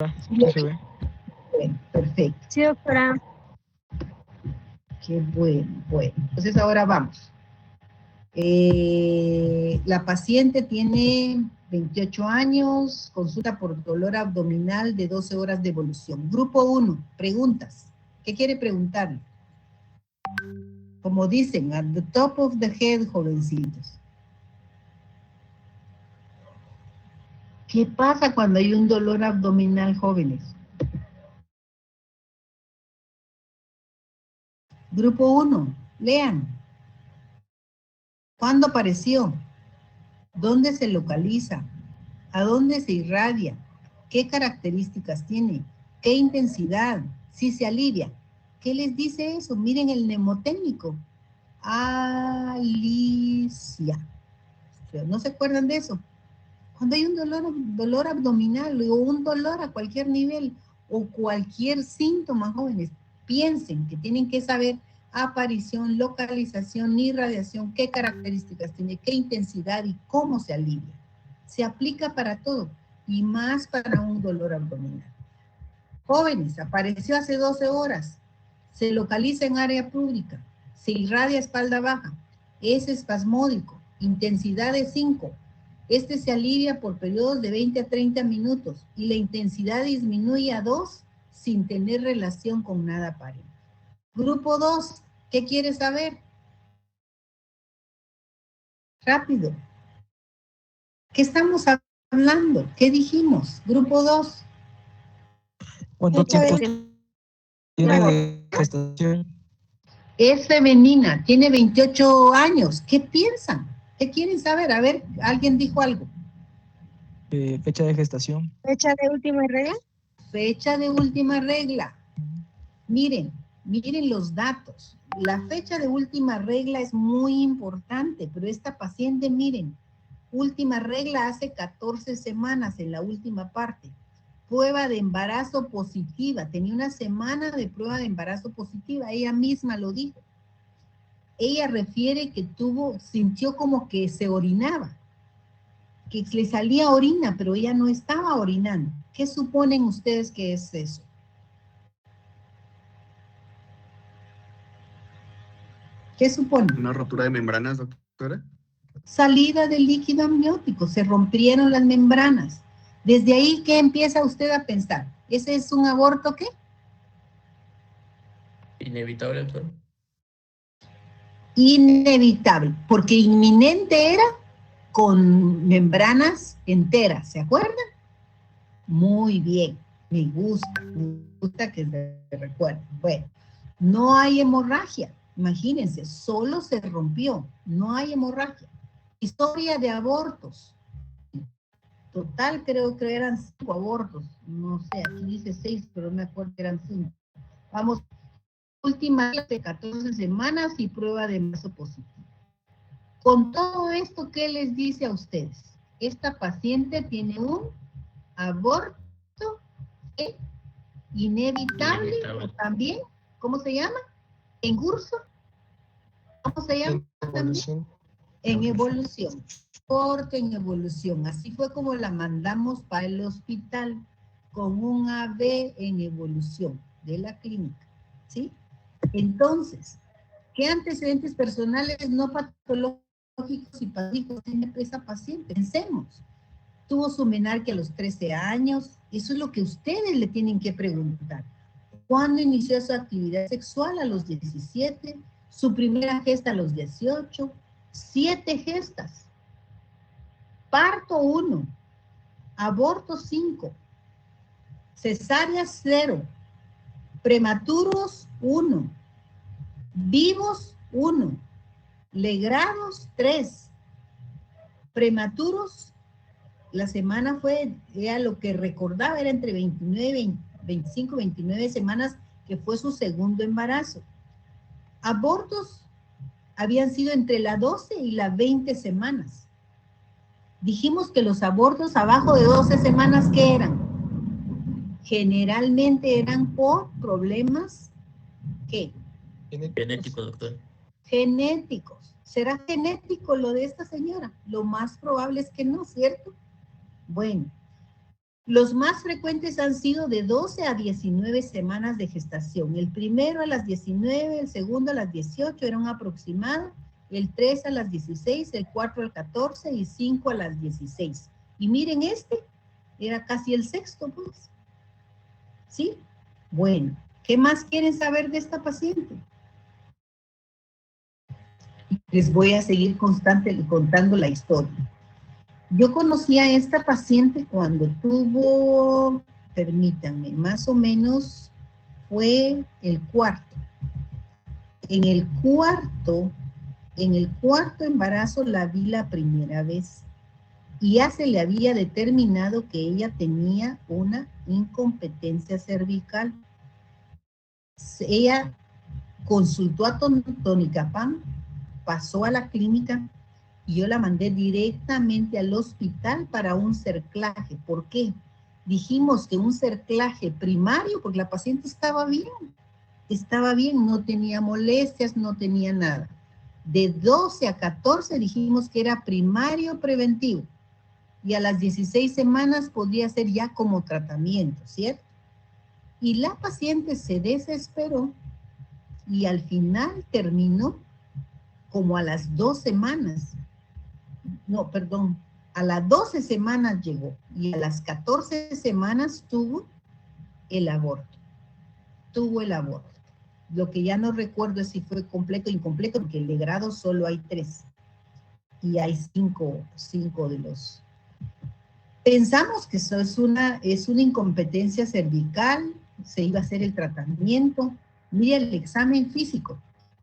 Sí se ve. Bueno, perfecto. Sí, doctora. Qué bueno, bueno. Entonces ahora vamos. La paciente tiene 28 años, consulta por dolor abdominal de 12 horas de evolución. Grupo 1, preguntas. ¿Qué quiere preguntarle? Como dicen, at the top of the head, jovencitos. ¿Qué pasa cuando hay un dolor abdominal, jóvenes? Grupo 1, lean. ¿Cuándo apareció? ¿Dónde se localiza? ¿A dónde se irradia? ¿Qué características tiene? ¿Qué intensidad? ¿Si se alivia? ¿Qué les dice eso? Miren el mnemotécnico. Alicia. ¿No se acuerdan de eso? Cuando hay un dolor abdominal o un dolor a cualquier nivel o cualquier síntoma, jóvenes, piensen que tienen que saber aparición, localización, irradiación, qué características tiene, qué intensidad y cómo se alivia. Se aplica para todo y más para un dolor abdominal. Jóvenes, apareció hace 12 horas, se localiza en área pública, se irradia espalda baja, es espasmódico, intensidad de 5. Este se alivia por periodos de 20 a 30 minutos y la intensidad disminuye a 2 sin tener relación con nada aparente. Grupo 2, ¿qué quiere saber? Rápido. ¿Qué estamos hablando? ¿Qué dijimos? Grupo 2. ¿Cuánto Fecha tiempo de tiene de gestación? Es femenina, tiene 28 años. ¿Qué piensan? ¿Qué quieren saber? A ver, alguien dijo algo. Fecha de gestación. Fecha de última regla. Fecha de última regla. Miren los datos. La fecha de última regla es muy importante, pero esta paciente, miren, última regla hace 14 semanas en la última parte. Prueba de embarazo positiva. Tenía una semana de prueba de embarazo positiva. Ella misma lo dijo. Ella refiere que sintió como que se orinaba, que le salía orina, pero ella no estaba orinando. ¿Qué suponen ustedes que es eso? ¿Qué suponen? ¿Una rotura de membranas, doctora? Salida del líquido amniótico, se rompieron las membranas. Desde ahí, ¿qué empieza usted a pensar? ¿Ese es un aborto qué? Inevitable, doctor. Inevitable, porque inminente era con membranas enteras, ¿se acuerdan? Muy bien, me gusta que se recuerden. Bueno, no hay hemorragia, imagínense, solo se rompió, no hay hemorragia. Historia de abortos. Total creo que eran 5 abortos, no sé, aquí dice 6, pero me acuerdo que eran 5. Vamos, última de 14 semanas y prueba de embarazo positivo. Con todo esto, ¿qué les dice a ustedes? Esta paciente tiene un aborto inevitable, o también, ¿cómo se llama? En curso. ¿Cómo se llama? Evolución. En evolución. Aborto en evolución. Así fue como la mandamos para el hospital, con un AB en evolución de la clínica. ¿Sí? Entonces, ¿qué antecedentes personales no patológicos y patológicos tiene esa paciente? Pensemos. Tuvo su menarquia a los 13 años. Eso es lo que ustedes le tienen que preguntar. ¿Cuándo inició su actividad sexual? A los 17. Su primera gesta a los 18. 7 gestas. Parto 1. Aborto 5. Cesáreas 0. Prematuros 1. Vivos 1. Legrados 3. Prematuros, la semana fue, ya lo que recordaba era entre 29, 25, 29 semanas, que fue su segundo embarazo. Abortos habían sido entre las 12 y las 20 semanas. Dijimos que los abortos abajo de 12 semanas, ¿qué eran? Generalmente eran por problemas, ¿qué? Genético, doctor. Genéticos. ¿Será genético lo de esta señora? Lo más probable es que no, ¿cierto? Bueno, Los más frecuentes han sido de 12 a 19 semanas de gestación. El primero a las 19, el segundo a las 18, era un aproximado, el 3 a las 16, el 4 al 14 y 5 a las 16. Y miren, este era casi el sexto, pues. ¿Sí? Bueno, ¿qué más quieren saber de esta paciente? Les voy a seguir contando la historia. Yo conocí a esta paciente cuando tuvo, permítanme, más o menos fue el cuarto. En el cuarto embarazo la vi la primera vez y ya se le había determinado que ella tenía una incompetencia cervical. Ella consultó a Tonicapán, pasó a la clínica y yo la mandé directamente al hospital para un cerclaje. ¿Por qué? Dijimos que un cerclaje primario, porque la paciente estaba bien, no tenía molestias, no tenía nada. De 12 a 14 dijimos que era primario preventivo y a las 16 semanas podía ser ya como tratamiento, ¿cierto? Y la paciente se desesperó y al final terminó como a las 2 semanas. No, perdón, a las 12 semanas llegó y a las 14 semanas tuvo el aborto. Lo que ya no recuerdo es si fue completo o incompleto, porque el de grado solo hay 3 y hay 5 de los. Pensamos que eso es una incompetencia cervical, se iba a hacer el tratamiento. Mira el examen físico.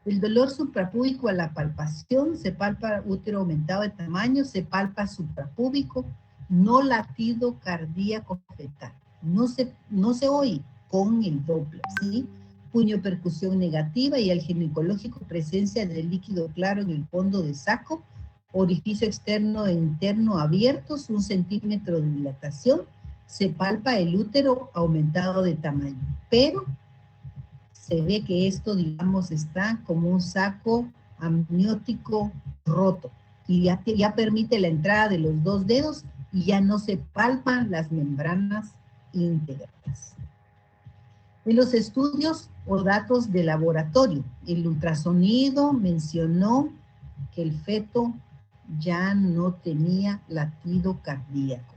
El dolor suprapúbico a la palpación, se palpa útero aumentado de tamaño, se palpa suprapúbico, no latido cardíaco fetal. No se oye con el Doppler, ¿sí? Puño percusión negativa y al ginecológico presencia de líquido claro en el fondo de saco, orificio externo e interno abiertos, 1 centímetro de dilatación, se palpa el útero aumentado de tamaño, pero se ve que esto, digamos, está como un saco amniótico roto y ya permite la entrada de los 2 dedos y ya no se palpan las membranas íntegras. En los estudios o datos de laboratorio, el ultrasonido mencionó que el feto ya no tenía latido cardíaco.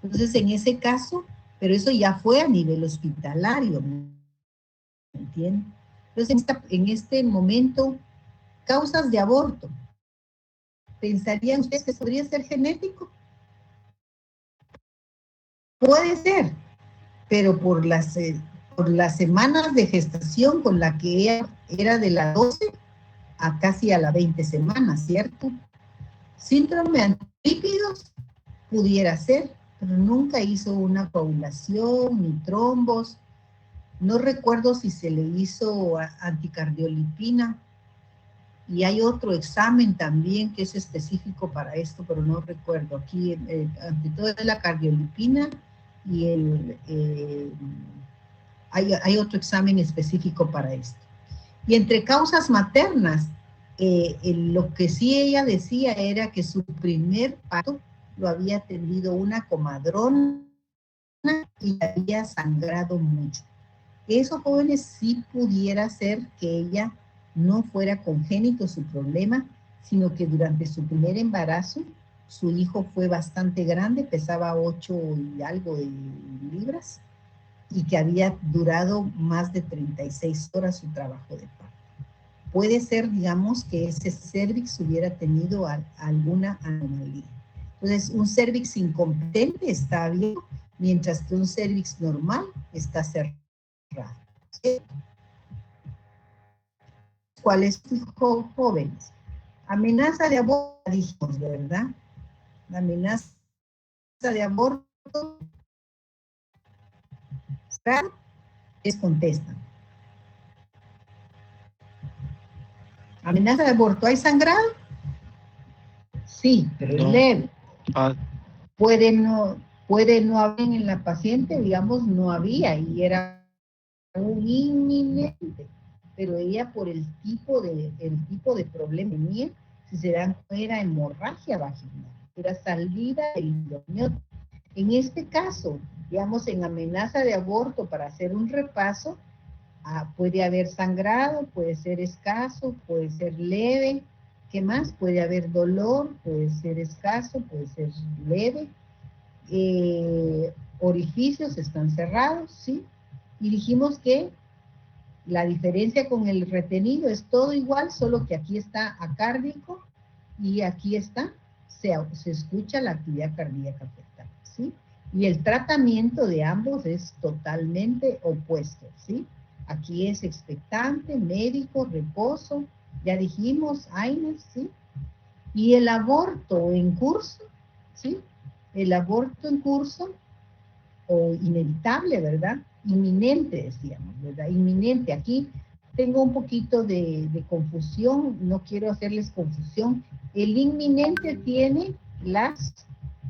Entonces, en ese caso, pero eso ya fue a nivel hospitalario, ¿me entienden? Entonces, en este momento, causas de aborto. ¿Pensarían ustedes que podría ser genético? Puede ser, pero por las semanas de gestación con la que ella era de las 12 a casi a las 20 semanas, ¿cierto? Síndrome antilípidos pudiera ser, pero nunca hizo una coagulación ni trombos. No recuerdo si se le hizo anticardiolipina. Y hay otro examen también que es específico para esto, pero no recuerdo. Aquí, ante todo, es la cardiolipina y hay otro examen específico para esto. Y entre causas maternas, lo que sí ella decía era que su primer parto lo había tenido una comadrona y había sangrado mucho. Eso, jóvenes, sí pudiera ser que ella no fuera congénito su problema, sino que durante su primer embarazo, su hijo fue bastante grande, pesaba 8 y algo de libras, y que había durado más de 36 horas su trabajo de parto. Puede ser, digamos, que ese cervix hubiera tenido alguna anomalía. Entonces, un cervix incompetente está abierto, mientras que un cervix normal está cerrado. ¿Cuáles jóvenes? Amenaza de aborto, dijimos, ¿verdad? La amenaza de aborto, les contestan. ¿Amenaza de aborto? ¿Hay sangrado? Sí, pero es leve. Puede no haber en la paciente, digamos, no había y era un inminente, pero ella por el tipo de problema que tenía, si se dan, era hemorragia vaginal, era salida del hidromiótico. En este caso, digamos, en amenaza de aborto, para hacer un repaso, puede haber sangrado, puede ser escaso, puede ser leve. ¿Qué más? Puede haber dolor, puede ser escaso, puede ser leve. Orificios están cerrados, ¿sí? Y dijimos que la diferencia con el retenido es todo igual, solo que aquí está acárdico y aquí está, se escucha la actividad cardíaca afectada, ¿sí? Y el tratamiento de ambos es totalmente opuesto, ¿sí? Aquí es expectante, médico, reposo, ya dijimos, AINES, ¿sí? Y el aborto en curso, ¿sí? El aborto en curso, o inevitable, ¿verdad? Inminente, decíamos, ¿verdad? Inminente. Aquí tengo un poquito de confusión, no quiero hacerles confusión. El inminente tiene las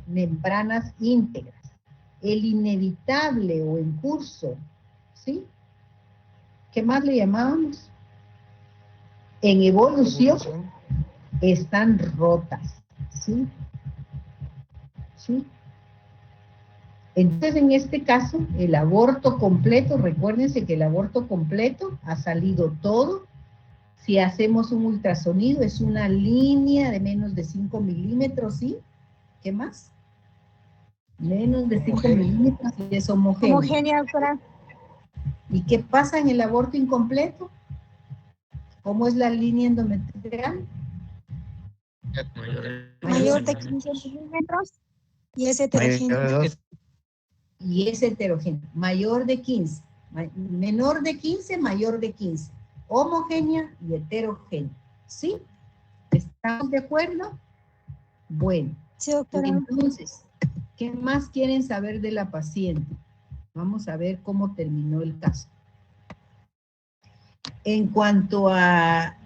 membranas íntegras. El inevitable o en curso, ¿sí? ¿Qué más le llamábamos? En evolución están rotas, ¿sí? ¿Sí? Entonces, en este caso, el aborto completo, recuérdense que el aborto completo ha salido todo. Si hacemos un ultrasonido, es una línea de menos de 5 milímetros, ¿sí? ¿Qué más? Menos de 5 milímetros y es homogéneo. Homogénea, doctora. ¿Y qué pasa en el aborto incompleto? ¿Cómo es la línea endometrial? Mayor de 15 milímetros y es heterogéneo. Y es heterogéneo. Mayor de 15. Menor de 15, mayor de 15. Homogénea y heterogénea. ¿Sí? ¿Estamos de acuerdo? Bueno. Sí, doctora. Entonces, ¿qué más quieren saber de la paciente? Vamos a ver cómo terminó el caso. En cuanto a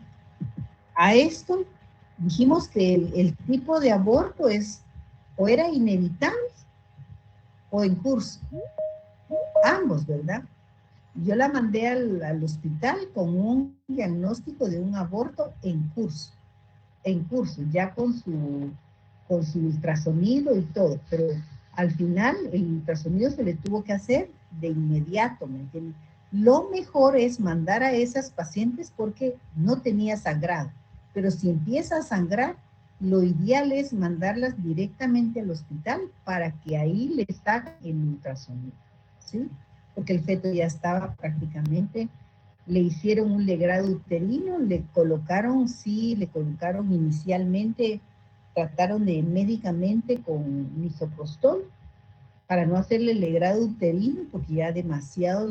esto, dijimos que el tipo de aborto es o era inevitable o en curso. Ambos, ¿verdad? Yo la mandé al hospital con un diagnóstico de un aborto en curso, ya con su ultrasonido y todo, pero al final el ultrasonido se le tuvo que hacer de inmediato, ¿me entiendes? Lo mejor es mandar a esas pacientes porque no tenía sangrado, pero si empieza a sangrar, lo ideal es mandarlas directamente al hospital para que ahí le saquen el ultrasonido, ¿sí? Porque el feto ya estaba prácticamente, le hicieron un legrado uterino, le colocaron inicialmente, trataron de médicamente con misoprostol para no hacerle el legrado uterino, porque ya demasiados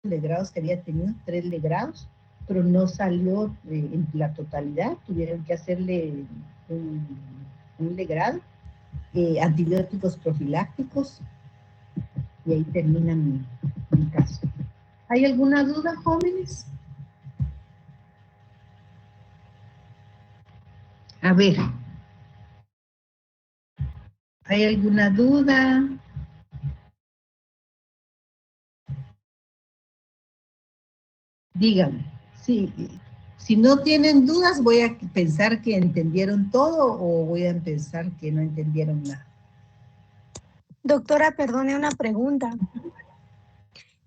legrados que había tenido, 3 legrados, pero no salió en la totalidad, tuvieron que hacerle un legrado, antibióticos profilácticos, y ahí termina mi caso. ¿Hay alguna duda, jóvenes? A ver. ¿Hay alguna duda? Díganme. Sí. Si no tienen dudas, voy a pensar que entendieron todo o voy a pensar que no entendieron nada. Doctora, perdone una pregunta.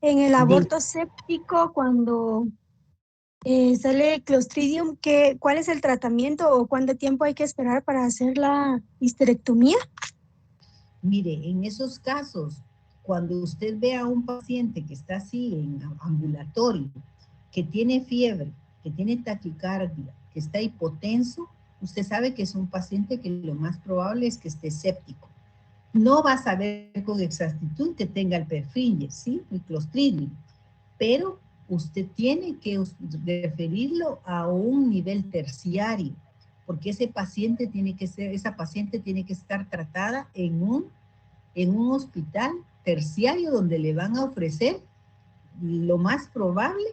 En el aborto séptico, cuando sale Clostridium, ¿cuál es el tratamiento o cuánto tiempo hay que esperar para hacer la histerectomía? Mire, en esos casos, cuando usted ve a un paciente que está así en ambulatorio, que tiene fiebre, que tiene taquicardia, que está hipotenso, usted sabe que es un paciente que lo más probable es que esté séptico. No va a saber con exactitud que tenga el perfil, ¿sí? El Clostridium, pero usted tiene que referirlo a un nivel terciario, porque esa paciente tiene que estar tratada en un hospital terciario donde le van a ofrecer lo más probable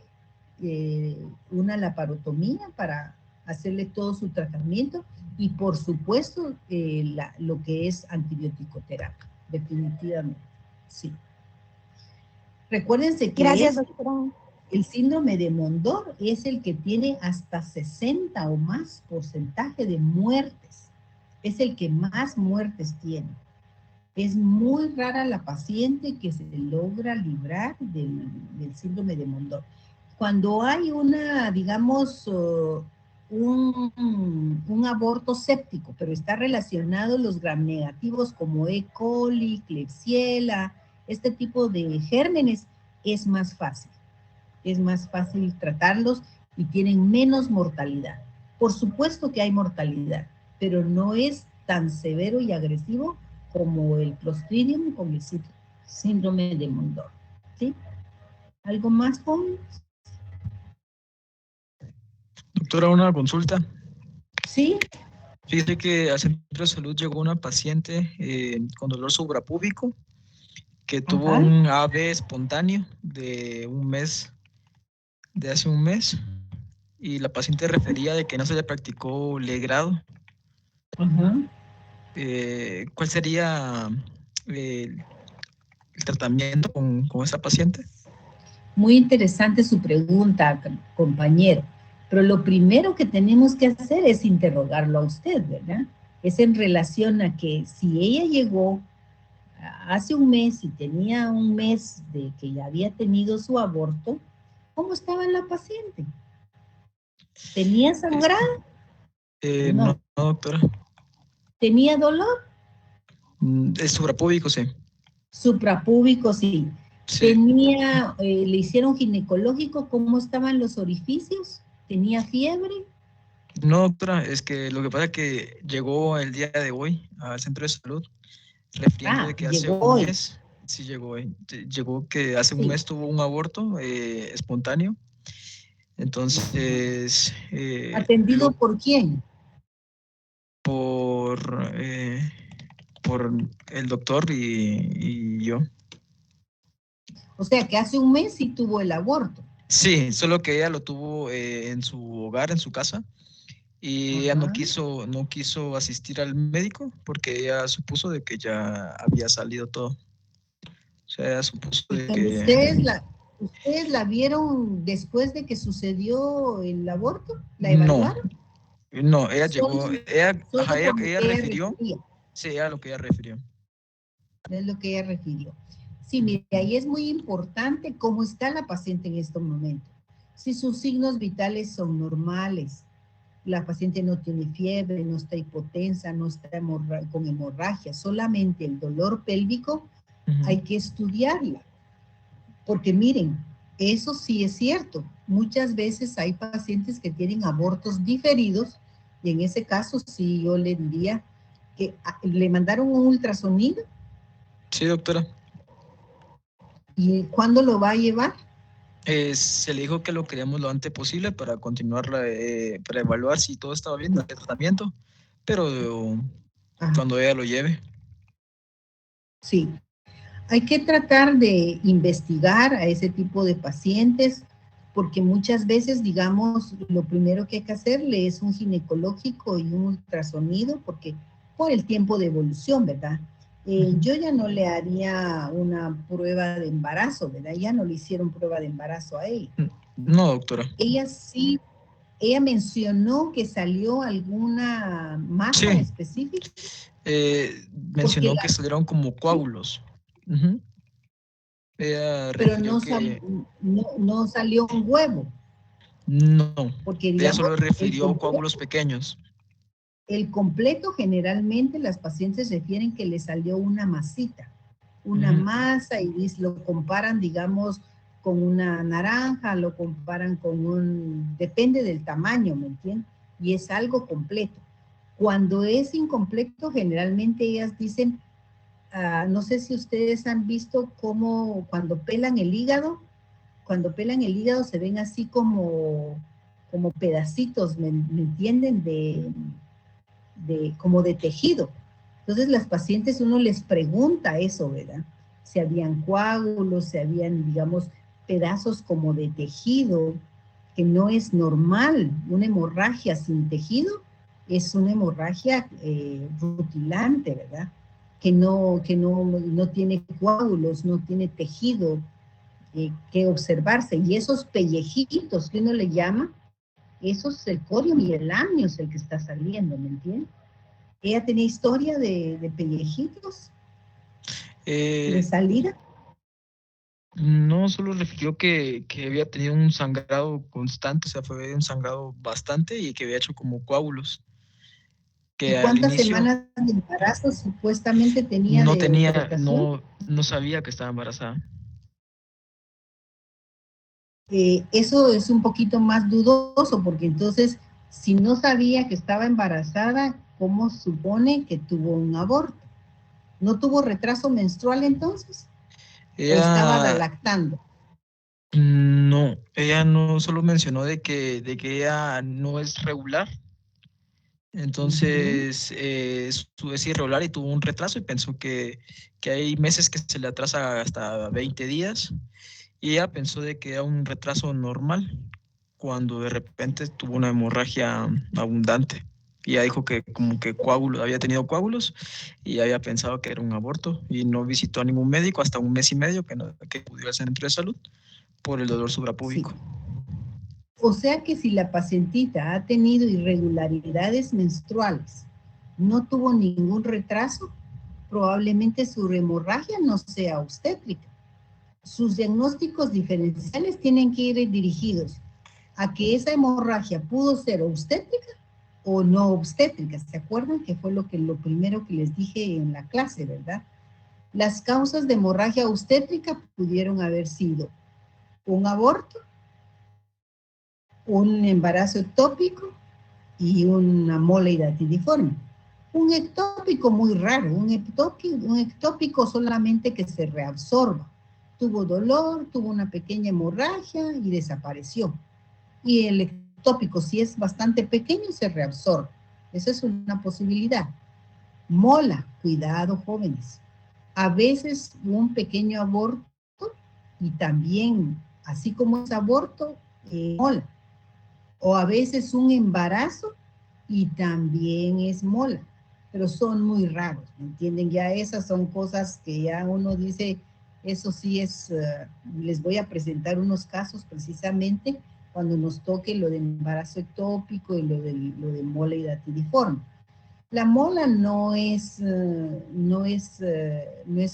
una laparotomía para hacerle todo su tratamiento y por supuesto lo que es antibiótico-terapia, definitivamente, sí. Recuérdense que Gracias, doctora. El síndrome de Mondor es el que tiene hasta 60 o más porcentaje de muertes. Es el que más muertes tiene. Es muy rara la paciente que se logra librar del síndrome de Mondor. Cuando hay una, digamos, un aborto séptico, pero está relacionado los gram negativos como E. coli, Klebsiella, este tipo de gérmenes, es más fácil. Es más fácil tratarlos y tienen menos mortalidad. Por supuesto que hay mortalidad, pero no es tan severo y agresivo como el Clostridium con el síndrome de Mondor. ¿Sí? ¿Algo más, jóvenes? Doctora, una consulta. Sí. Fíjese que al centro de salud llegó una paciente con dolor suprapúbico que tuvo un AB espontáneo de hace un mes, y la paciente refería de que no se le practicó legrado. ¿Cuál sería el tratamiento con esa paciente? Muy interesante su pregunta, compañero. Pero lo primero que tenemos que hacer es interrogarlo a usted, ¿verdad? Es en relación a que si ella llegó hace un mes y tenía un mes de que ya había tenido su aborto, ¿cómo estaba la paciente? ¿Tenía sangrado? No, doctora. ¿Tenía dolor? Es suprapúbico, sí. Suprapúbico, sí. Sí. ¿Tenía, le hicieron ginecológico? ¿Cómo estaban los orificios? ¿Tenía fiebre? No, doctora, es que lo que pasa es que llegó el día de hoy al centro de salud refiriendo de que hace un mes, sí llegó hoy, llegó que hace un mes tuvo un aborto espontáneo. Entonces... ¿Atendido por quién? Por el doctor y yo. O sea, que hace un mes sí tuvo el aborto. Sí, solo que ella lo tuvo en su hogar, en su casa, y ella no quiso asistir al médico porque ella supuso de que ya había salido todo. O sea, ella supuso de que... ¿Ustedes la vieron después de que sucedió el aborto? ¿La evaluaron? No, ella llegó, ella refirió. Refería. Sí, ella lo que ella refirió. Es lo que ella refirió. Sí, mire, ahí es muy importante cómo está la paciente en estos momentos. Si sus signos vitales son normales, la paciente no tiene fiebre, no está hipotensa, no está con hemorragia, solamente el dolor pélvico, hay que estudiarla. Porque miren, eso sí es cierto. Muchas veces hay pacientes que tienen abortos diferidos y en ese caso sí yo le diría que le mandaron un ultrasonido. Sí, doctora. ¿Y cuándo lo va a llevar? Se le dijo que lo queríamos lo antes posible para continuar, para evaluar si todo estaba bien, el tratamiento, pero cuando ella lo lleve. Sí, hay que tratar de investigar a ese tipo de pacientes, porque muchas veces, digamos, lo primero que hay que hacerle es un ginecológico y un ultrasonido, porque por el tiempo de evolución, ¿verdad? Yo ya no le haría una prueba de embarazo, ¿verdad? Ya no le hicieron prueba de embarazo a ella. No, doctora. Ella sí, ella mencionó que salió alguna masa específica. Mencionó que salieron como coágulos. Pero no salió un huevo. No, porque, ella solo refirió coágulos pequeños. El completo, generalmente las pacientes refieren que le salió una masita, una masa, y lo comparan, digamos, con una naranja, lo comparan con depende del tamaño, ¿me entiendes? Y es algo completo. Cuando es incompleto, generalmente ellas dicen, no sé si ustedes han visto cómo cuando pelan el hígado se ven así como pedacitos, ¿me entienden? Como de tejido. Entonces las pacientes uno les pregunta eso, ¿verdad? Si habían coágulos, si habían, digamos, pedazos como de tejido, que no es normal. Una hemorragia sin tejido es una hemorragia rutilante, ¿verdad? Que no tiene coágulos, no tiene tejido que observarse. Y esos pellejitos que uno le llama, eso es el corium y el amnios el que está saliendo, ¿me entiendes? Ella tenía historia de pellejitos. ¿De salida? No, solo refirió que había tenido un sangrado constante, o sea, fue un sangrado bastante y que había hecho como coágulos. ¿Y Que al cuántas inicio semanas de embarazo supuestamente tenía de gestación? no sabía que estaba embarazada. Eso es un poquito más dudoso, porque entonces, si no sabía que estaba embarazada, ¿cómo supone que tuvo un aborto? ¿No tuvo retraso menstrual entonces? ¿O estaba relactando? No, ella no solo mencionó de que ella no es regular. Entonces, es irregular y tuvo un retraso y pensó que hay meses que se le atrasa hasta 20 días y ella pensó de que era un retraso normal cuando de repente tuvo una hemorragia abundante. Y ella dijo que como que había tenido coágulos y había pensado que era un aborto y no visitó a ningún médico hasta un mes y medio que acudió al centro de salud por el dolor suprapúbico. Sí. O sea que si la pacientita ha tenido irregularidades menstruales, no tuvo ningún retraso, probablemente su hemorragia no sea obstétrica. Sus diagnósticos diferenciales tienen que ir dirigidos a que esa hemorragia pudo ser obstétrica o no obstétrica. ¿Se acuerdan que fue lo primero que les dije en la clase, verdad? Las causas de hemorragia obstétrica pudieron haber sido un aborto, un embarazo ectópico y una mola hidatidiforme. Un ectópico muy raro, un ectópico solamente que se reabsorba. Tuvo dolor, tuvo una pequeña hemorragia y desapareció. Y el ectópico, si es bastante pequeño, se reabsorbe. Esa es una posibilidad. Mola, cuidado jóvenes. A veces un pequeño aborto y también, así como es aborto, mola. O a veces un embarazo y también es mola, pero son muy raros, ¿me entienden? Ya esas son cosas que ya uno dice, eso sí es, les voy a presentar unos casos precisamente cuando nos toque lo del embarazo ectópico y lo de mola hidatidiforme. La mola no es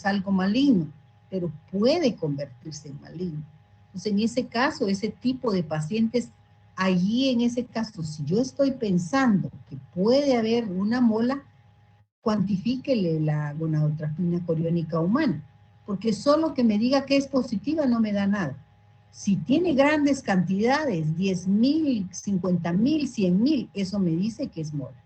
algo maligno, pero puede convertirse en maligno. Entonces, en ese caso, ese tipo de pacientes, allí en ese caso, si yo estoy pensando que puede haber una mola, cuantifíquele la gonadotropina coriónica humana, porque solo que me diga que es positiva no me da nada. Si tiene grandes cantidades, 10,000, 50,000, 100,000, eso me dice que es mola.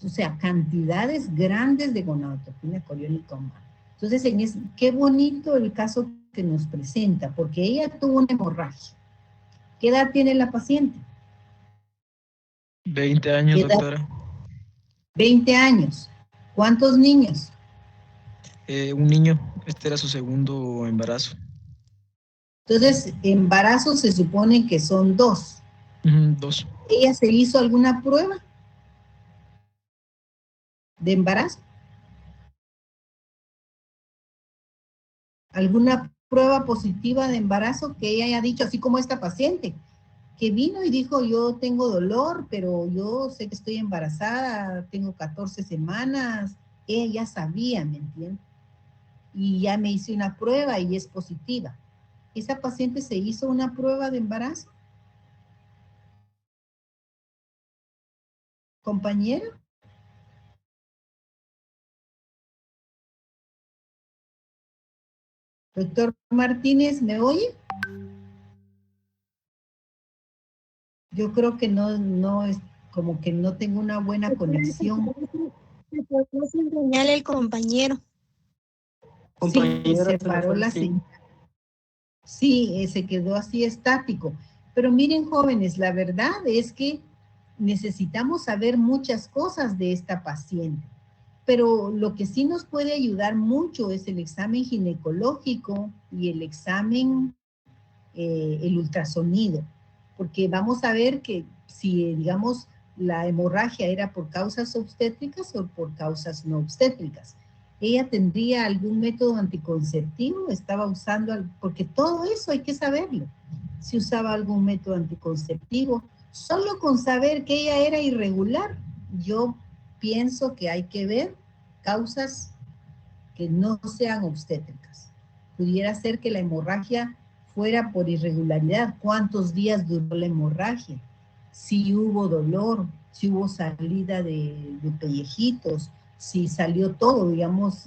O sea, cantidades grandes de gonadotropina coriónica humana. Entonces, qué bonito el caso que nos presenta, porque ella tuvo una hemorragia. ¿Qué edad tiene la paciente? 20 años, doctora. 20 años. ¿Cuántos niños? Un niño. Este era su segundo embarazo. Entonces, embarazos se supone que son 2. 2. ¿Ella se hizo alguna prueba de embarazo? ¿Alguna prueba positiva de embarazo que ella haya dicho, así como esta paciente, que vino y dijo, yo tengo dolor, pero yo sé que estoy embarazada, tengo 14 semanas, ella ya sabía, ¿me entiendes? Y ya me hice una prueba y es positiva. ¿Esa paciente se hizo una prueba de embarazo? ¿Compañero? Doctor Martínez, ¿me oye? Yo creo que no es como que no tengo una buena conexión. Se podría enseñar el compañero. Sí, se paró la señal. Sí, se quedó así estático. Pero miren, jóvenes, la verdad es que necesitamos saber muchas cosas de esta paciente. Pero lo que sí nos puede ayudar mucho es el examen ginecológico y el examen, el ultrasonido. Porque vamos a ver que si, digamos, la hemorragia era por causas obstétricas o por causas no obstétricas. ¿Ella tendría algún método anticonceptivo? ¿Estaba usando? Porque todo eso hay que saberlo. Si usaba algún método anticonceptivo. Solo con saber que ella era irregular, yo pienso que hay que ver causas que no sean obstétricas. Pudiera ser que la hemorragia fuera por irregularidad. ¿Cuántos días duró la hemorragia? Si hubo dolor, si hubo salida de pellejitos, si salió todo, digamos,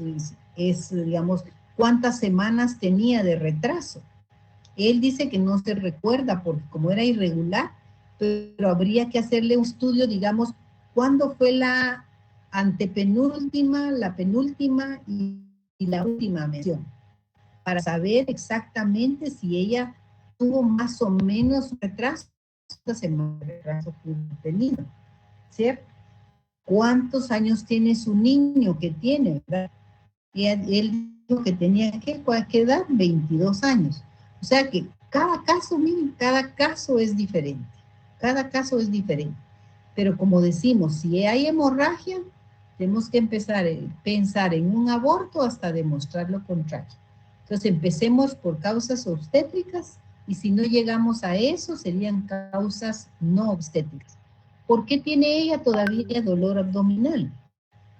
digamos, ¿cuántas semanas tenía de retraso? Él dice que no se recuerda porque como era irregular, pero habría que hacerle un estudio, digamos, ¿cuándo fue la antepenúltima, la penúltima y la última mención? Para saber exactamente si ella tuvo más o menos retraso, retraso tenido, ¿cierto? ¿Cuántos años tiene su niño que tiene, verdad? Y él dijo que tenía, ¿qué edad? 22 años. O sea que cada caso, miren, cada caso es diferente. Cada caso es diferente. Pero como decimos, si hay hemorragia, tenemos que empezar a pensar en un aborto hasta demostrar lo contrario. Entonces empecemos por causas obstétricas y si no llegamos a eso, serían causas no obstétricas. ¿Por qué tiene ella todavía dolor abdominal?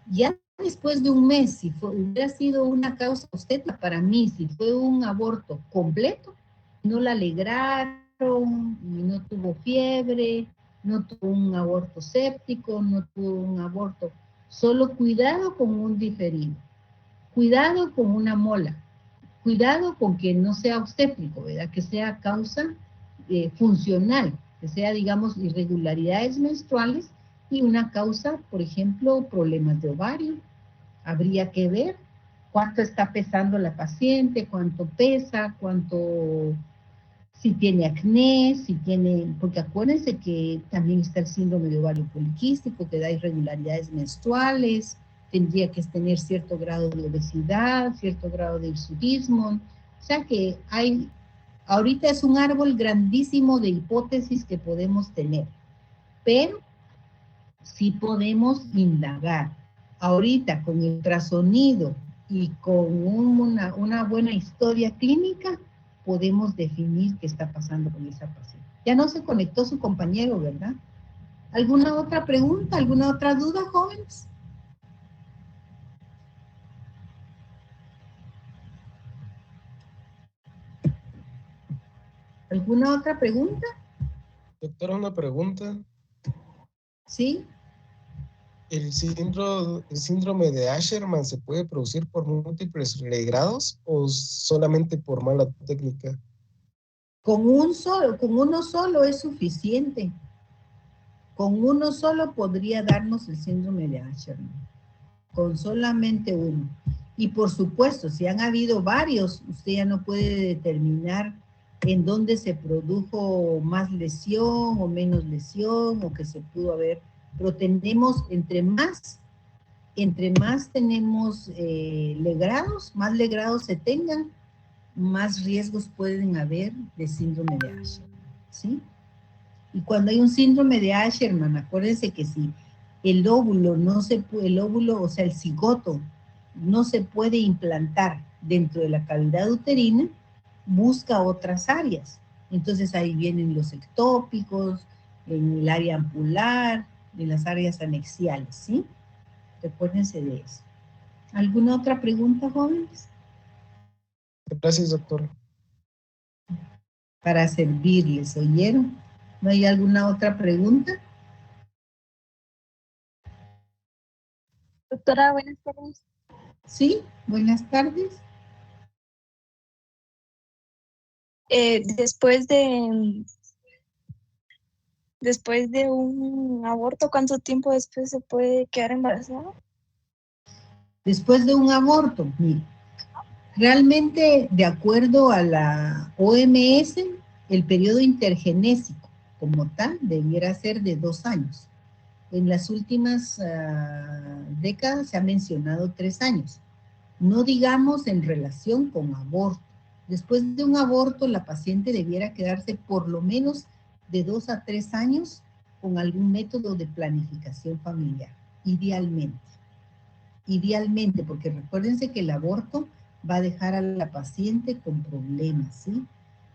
Ya después de un mes, si hubiera sido una causa obstétrica para mí, si fue un aborto completo, no la alegraron, no tuvo fiebre, no tuvo un aborto séptico, no tuvo un aborto. Solo cuidado con un diferido, cuidado con una mola, cuidado con que no sea obstétrico, ¿verdad? Que sea causa funcional, que sea, digamos, irregularidades menstruales y una causa, por ejemplo, problemas de ovario. Habría que ver cuánto está pesando la paciente, cuánto pesa, si tiene acné, si tiene, porque acuérdense que también está el síndrome de ovario poliquístico, que da irregularidades menstruales, tendría que tener cierto grado de obesidad, cierto grado de hirsutismo, o sea que ahorita es un árbol grandísimo de hipótesis que podemos tener, pero sí podemos indagar. Ahorita con el ultrasonido y con una buena historia clínica, podemos definir qué está pasando con esa paciente. Ya no se conectó su compañero, ¿verdad? ¿Alguna otra pregunta? ¿Alguna otra duda, jóvenes? ¿Alguna otra pregunta? Doctora, una pregunta. ¿Sí? ¿El síndrome de Asherman se puede producir por múltiples legrados o solamente por mala técnica? Con uno solo es suficiente. Con uno solo podría darnos el síndrome de Asherman. Con solamente uno. Y por supuesto, si han habido varios, usted ya no puede determinar en dónde se produjo más lesión o menos lesión o que se pudo haber, pero tenemos, entre más tenemos legrados, más legrados se tengan, más riesgos pueden haber de síndrome de Asherman, ¿sí? Y cuando hay un síndrome de Asherman, acuérdense que si el óvulo o sea, el cigoto, no se puede implantar dentro de la cavidad uterina, busca otras áreas. Entonces ahí vienen los ectópicos, en el área ampular, en las áreas anexiales, ¿sí? Recuérdense de eso. ¿Alguna otra pregunta, jóvenes? Gracias, doctor. Para servirles, ¿oyeron? ¿No hay alguna otra pregunta? Doctora, buenas tardes. Sí, buenas tardes. Después de un aborto, ¿cuánto tiempo después se puede quedar embarazada? Después de un aborto, mire, realmente de acuerdo a la OMS, el periodo intergenésico como tal debiera ser de 2 años. En las últimas décadas se ha mencionado 3 años. No digamos en relación con aborto. Después de un aborto, la paciente debiera quedarse por lo menos de 2 a 3 años con algún método de planificación familiar, idealmente. Idealmente, porque recuérdense que el aborto va a dejar a la paciente con problemas, ¿sí?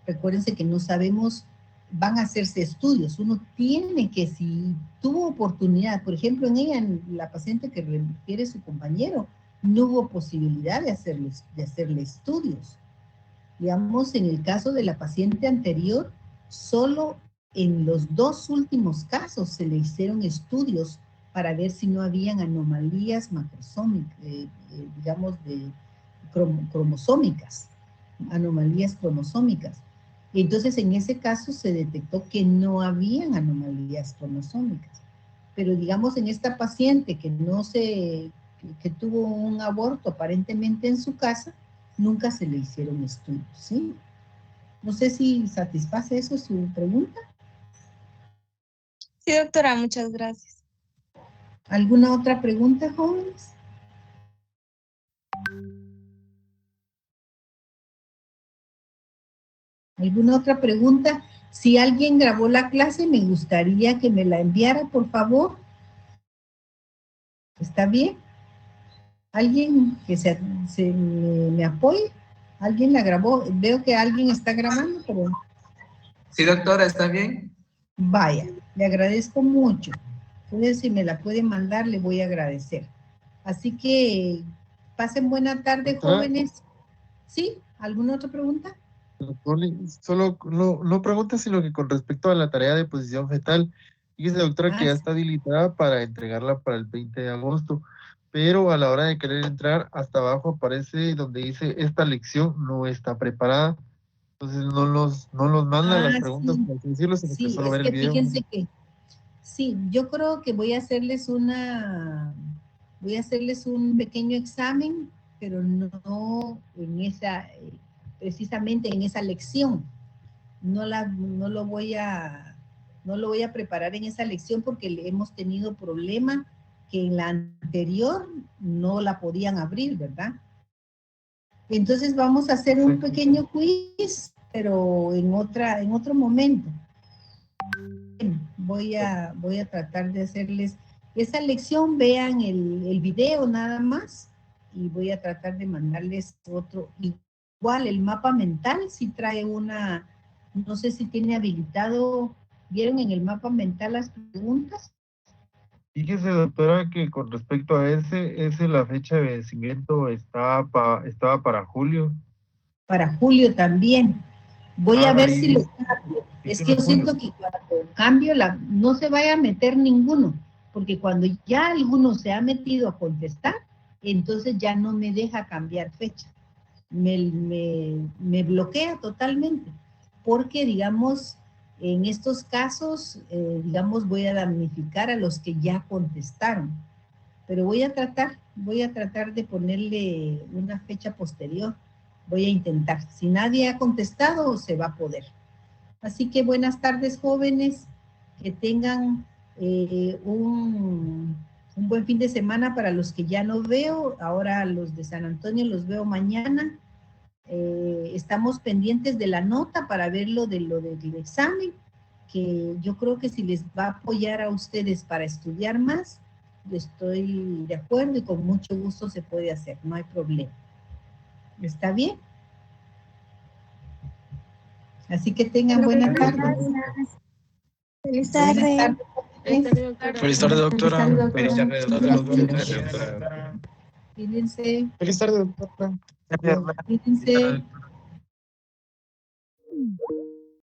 Recuérdense que no sabemos, van a hacerse estudios, uno tiene que, si tuvo oportunidad, por ejemplo, en ella, en la paciente que refiere su compañero, no hubo posibilidad de hacerle estudios. Digamos, en el caso de la paciente anterior, solo en los 2 últimos casos se le hicieron estudios para ver si no habían anomalías macrosómicas, digamos, de cromosómicas, anomalías cromosómicas. Y entonces, en ese caso se detectó que no habían anomalías cromosómicas. Pero digamos, en esta paciente que tuvo un aborto aparentemente en su casa, nunca se le hicieron estudios, ¿sí? No sé si satisface eso su pregunta. Sí, doctora, muchas gracias. ¿Alguna otra pregunta, jóvenes? ¿Alguna otra pregunta? Si alguien grabó la clase, me gustaría que me la enviara, por favor. ¿Está bien? ¿Alguien que me apoye? ¿Alguien la grabó? Veo que alguien está grabando, pero... Sí, doctora, ¿está bien? Vaya, le agradezco mucho. Entonces, si me la puede mandar, le voy a agradecer. Así que pasen buena tarde, Doctora, jóvenes. ¿Sí? ¿Alguna otra pregunta? Solo no pregunta, sino que con respecto a la tarea de posición fetal, fíjese, doctora, que ya Sí. está habilitada para entregarla para el 20 de agosto, pero a la hora de querer entrar, hasta abajo aparece donde dice esta lección no está preparada. Entonces no los manda las preguntas, Sí. por así decirlo, sino que Sí, solo es ver el que video. fíjense que, sí, yo creo que voy a hacerles un pequeño examen, pero no en precisamente en esa lección. No lo voy a preparar en esa lección porque hemos tenido problema que en la anterior no la podían abrir, ¿verdad? Entonces vamos a hacer un pequeño quiz, pero en otro momento. Voy a tratar de hacerles esa lección, vean el video nada más, y voy a tratar de mandarles otro. Igual el mapa mental si trae no sé si tiene habilitado, ¿vieron en el mapa mental las preguntas? Fíjese, doctora, que con respecto a ese la fecha de vencimiento estaba para julio. Para julio también. Voy a ver si lo ahí cambio. Es dice que yo julio. siento que cuando cambio, no se vaya a meter ninguno, porque cuando ya alguno se ha metido a contestar, entonces ya no me deja cambiar fecha. Me bloquea totalmente, porque digamos, en estos casos, digamos, voy a damnificar a los que ya contestaron. Pero voy a tratar de ponerle una fecha posterior. Voy a intentar. Si nadie ha contestado, se va a poder. Así que buenas tardes, jóvenes. Que tengan un buen fin de semana para los que ya no veo. Ahora los de San Antonio los veo mañana. Estamos pendientes de la nota para ver lo del examen, que yo creo que si les va a apoyar a ustedes para estudiar más, estoy de acuerdo y con mucho gusto se puede hacer, no hay problema. ¿Está bien? Así que tengan buena tarde. Feliz tarde. Feliz tarde, doctora. Feliz tarde, doctora. Cuídense. Feliz tarde, doctora. Cuídense.